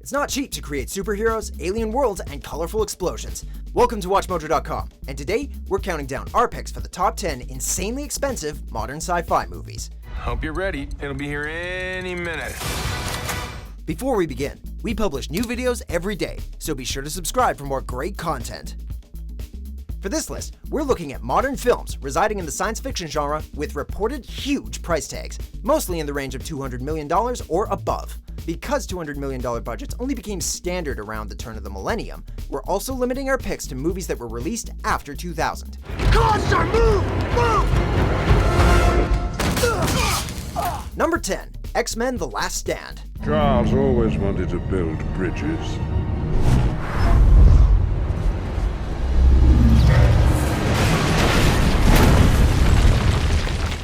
It's not cheap to create superheroes, alien worlds, and colorful explosions. Welcome to WatchMojo.com, and today we're counting down our picks for the top 10 insanely expensive modern sci-fi movies. Hope you're ready. It'll be here any minute. Before we begin, we publish new videos every day, so be sure to subscribe for more great content. For this list, we're looking at modern films residing in the science fiction genre with reported huge price tags, mostly in the range of $200 million or above. Because $200 million budgets only became standard around the turn of the millennium, we're also limiting our picks to movies that were released after 2000. Monster, move! Number 10, X-Men: The Last Stand. Charles always wanted to build bridges.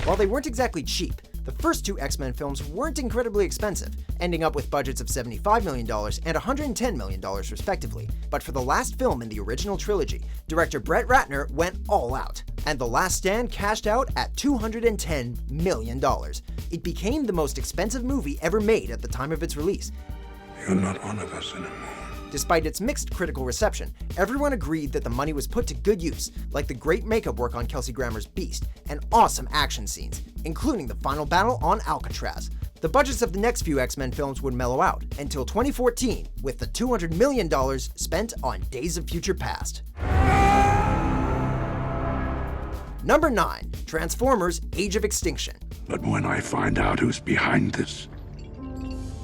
While they weren't exactly cheap, the first two X-Men films weren't incredibly expensive, ending up with budgets of $75 million and $110 million respectively. But for the last film in the original trilogy, director Brett Ratner went all out, and The Last Stand cashed out at $210 million. It became the most expensive movie ever made at the time of its release. You're not one of us anymore. Despite its mixed critical reception, everyone agreed that the money was put to good use, like the great makeup work on Kelsey Grammer's Beast and awesome action scenes, including the final battle on Alcatraz. The budgets of the next few X-Men films would mellow out until 2014, with the $200 million spent on Days of Future Past. Number 9, Transformers: Age of Extinction. But when I find out who's behind this,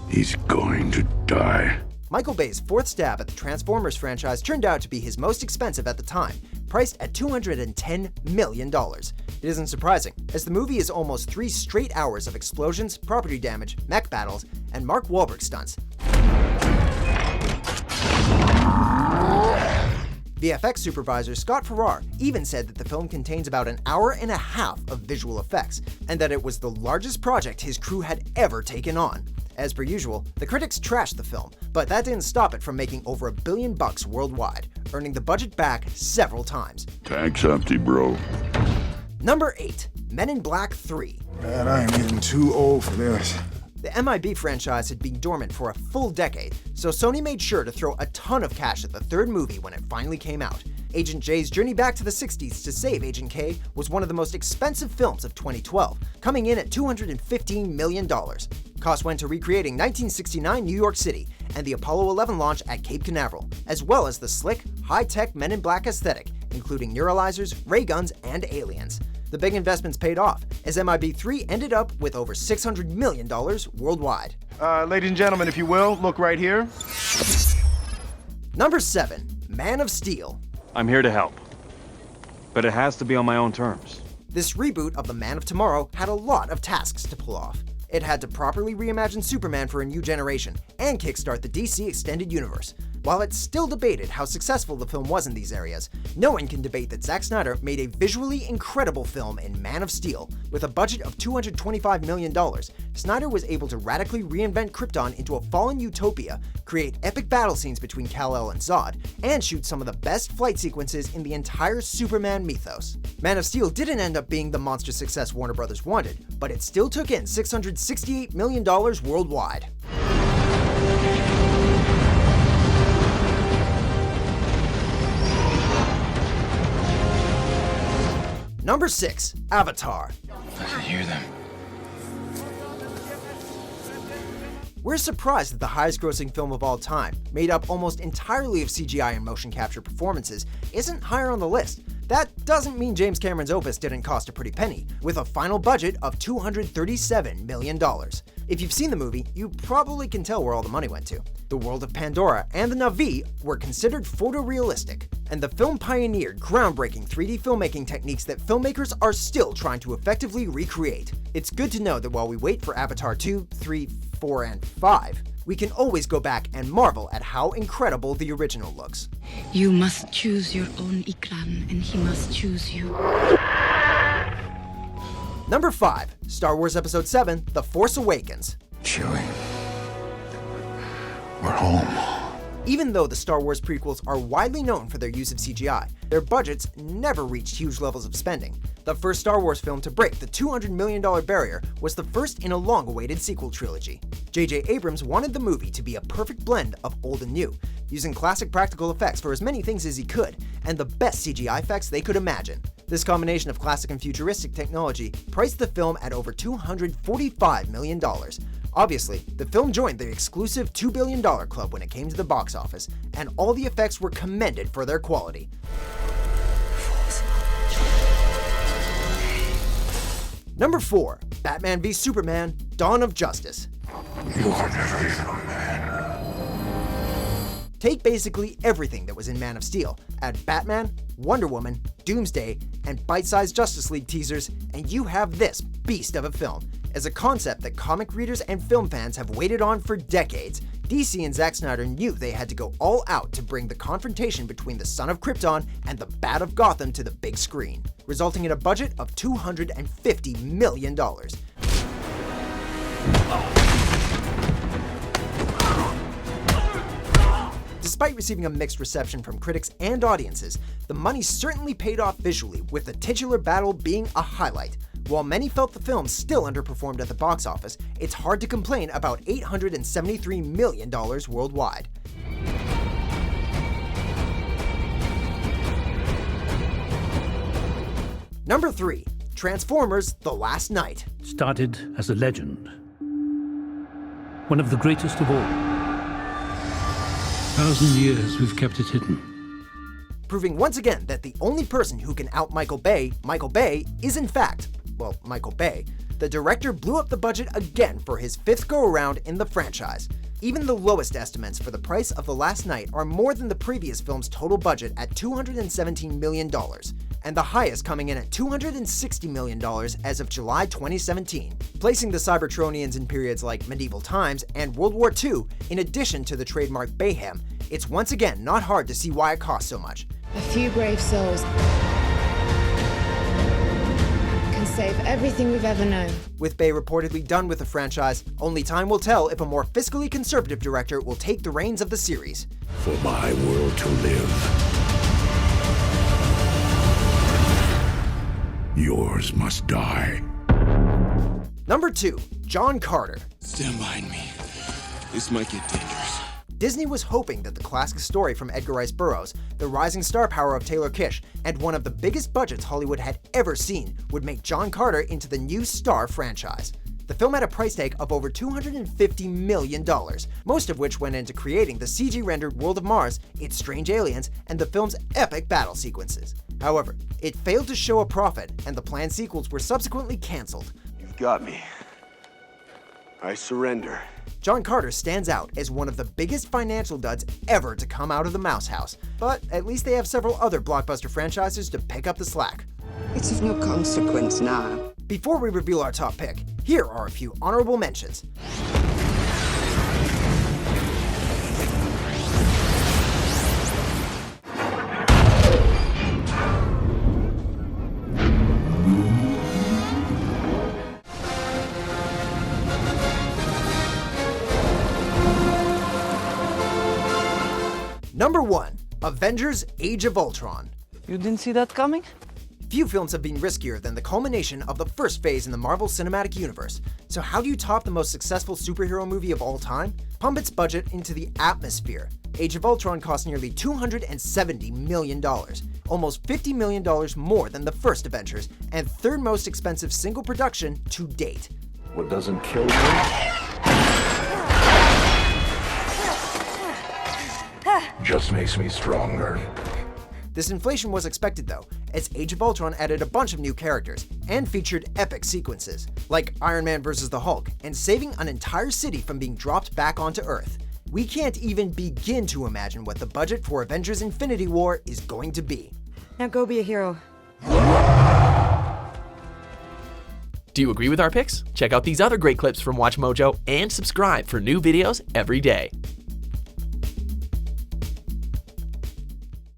he's going to die. Michael Bay's fourth stab at the Transformers franchise turned out to be his most expensive at the time, priced at $210 million. It isn't surprising, as the movie is almost 3 straight hours of explosions, property damage, mech battles, and Mark Wahlberg stunts. VFX supervisor Scott Farrar even said that the film contains about an hour and a half of visual effects, and that it was the largest project his crew had ever taken on. As per usual, the critics trashed the film, but that didn't stop it from making over $1 billion worldwide, earning the budget back several times. Tank's empty, bro. Number 8, Men in Black 3. Man, I am getting too old for this. The MIB franchise had been dormant for a full decade, so Sony made sure to throw a ton of cash at the third movie when it finally came out. Agent J's journey back to the 60s to save Agent K was one of the most expensive films of 2012, coming in at $215 million. Costs went to recreating 1969 New York City and the Apollo 11 launch at Cape Canaveral, as well as the slick, high-tech Men in Black aesthetic, including neuralizers, ray guns, and aliens. The big investments paid off, as MIB3 ended up with over $600 million worldwide. Ladies and gentlemen, if you will, look right here. Number 7, Man of Steel. I'm here to help, but it has to be on my own terms. This reboot of the Man of Tomorrow had a lot of tasks to pull off. It had to properly reimagine Superman for a new generation and kickstart the DC Extended Universe. While it's still debated how successful the film was in these areas, no one can debate that Zack Snyder made a visually incredible film in Man of Steel. With a budget of $225 million, Snyder was able to radically reinvent Krypton into a fallen utopia, create epic battle scenes between Kal-El and Zod, and shoot some of the best flight sequences in the entire Superman mythos. Man of Steel didn't end up being the monster success Warner Bros. Wanted, but it still took in $668 million worldwide. Number 6, Avatar. I can hear them. We're surprised that the highest-grossing film of all time, made up almost entirely of CGI and motion capture performances, isn't higher on the list. That doesn't mean James Cameron's opus didn't cost a pretty penny, with a final budget of $237 million. If you've seen the movie, you probably can tell where all the money went to. The world of Pandora and the Na'vi were considered photorealistic, and the film pioneered groundbreaking 3D filmmaking techniques that filmmakers are still trying to effectively recreate. It's good to know that while we wait for Avatar 2, 3, 4, and 5, we can always go back and marvel at how incredible the original looks. You must choose your own Ikran, and he must choose you. Number 5, Star Wars Episode 7, The Force Awakens. Chewie, we're home. Even though the Star Wars prequels are widely known for their use of CGI, their budgets never reached huge levels of spending. The first Star Wars film to break the $200 million barrier was the first in a long-awaited sequel trilogy. J.J. Abrams wanted the movie to be a perfect blend of old and new, using classic practical effects for as many things as he could, and the best CGI effects they could imagine. This combination of classic and futuristic technology priced the film at over $245 million. Obviously, the film joined the exclusive $2 billion club when it came to the box office, and all the effects were commended for their quality. Number 4. Batman v Superman: Dawn of Justice. You are never even a man. Take basically everything that was in Man of Steel, add Batman, Wonder Woman, Doomsday, and bite-sized Justice League teasers, and you have this beast of a film. As a concept that comic readers and film fans have waited on for decades, DC and Zack Snyder knew they had to go all out to bring the confrontation between the Son of Krypton and the Bat of Gotham to the big screen, resulting in a budget of $250 million. Despite receiving a mixed reception from critics and audiences, the money certainly paid off visually, with the titular battle being a highlight. While many felt the film still underperformed at the box office, it's hard to complain about $873 million worldwide. Number 3. Transformers: The Last Knight. Started as a legend. One of the greatest of all. 1,000 years we've kept it hidden. Proving once again that the only person who can out Michael Bay, is in fact, Michael Bay. The director blew up the budget again for his 5th go-around in the franchise. Even the lowest estimates for the price of The Last Knight are more than the previous film's total budget at $217 million, and the highest coming in at $260 million as of July 2017, placing the Cybertronians in periods like medieval times and World War II, in addition to the trademark Bayhem. It's once again not hard to see why it costs so much. A few brave souls can save everything we've ever known. With Bay reportedly done with the franchise, only time will tell if a more fiscally conservative director will take the reins of the series. For my world to live, yours must die. Number 2. John Carter. Stand behind me. This might get dangerous. Disney was hoping that the classic story from Edgar Rice Burroughs, the rising star power of Taylor Kitsch, and one of the biggest budgets Hollywood had ever seen would make John Carter into the new Star franchise. The film had a price tag of over $250 million, most of which went into creating the CG-rendered world of Mars, its strange aliens, and the film's epic battle sequences. However, it failed to show a profit, and the planned sequels were subsequently cancelled. You've got me. I surrender. John Carter stands out as one of the biggest financial duds ever to come out of the Mouse House, but at least they have several other blockbuster franchises to pick up the slack. It's of no consequence now. Before we reveal our top pick, here are a few honorable mentions. Number 1. Avengers: Age of Ultron. You didn't see that coming? Few films have been riskier than the culmination of the first phase in the Marvel Cinematic Universe. So how do you top the most successful superhero movie of all time? Pump its budget into the atmosphere. Age of Ultron cost nearly $270 million, almost $50 million more than the first Avengers, and 3rd most expensive single production to date. What doesn't kill you just makes me stronger. This inflation was expected though, as Age of Ultron added a bunch of new characters and featured epic sequences, like Iron Man vs. the Hulk, and saving an entire city from being dropped back onto Earth. We can't even begin to imagine what the budget for Avengers: Infinity War is going to be. Now go be a hero. Do you agree with our picks? Check out these other great clips from WatchMojo and subscribe for new videos every day.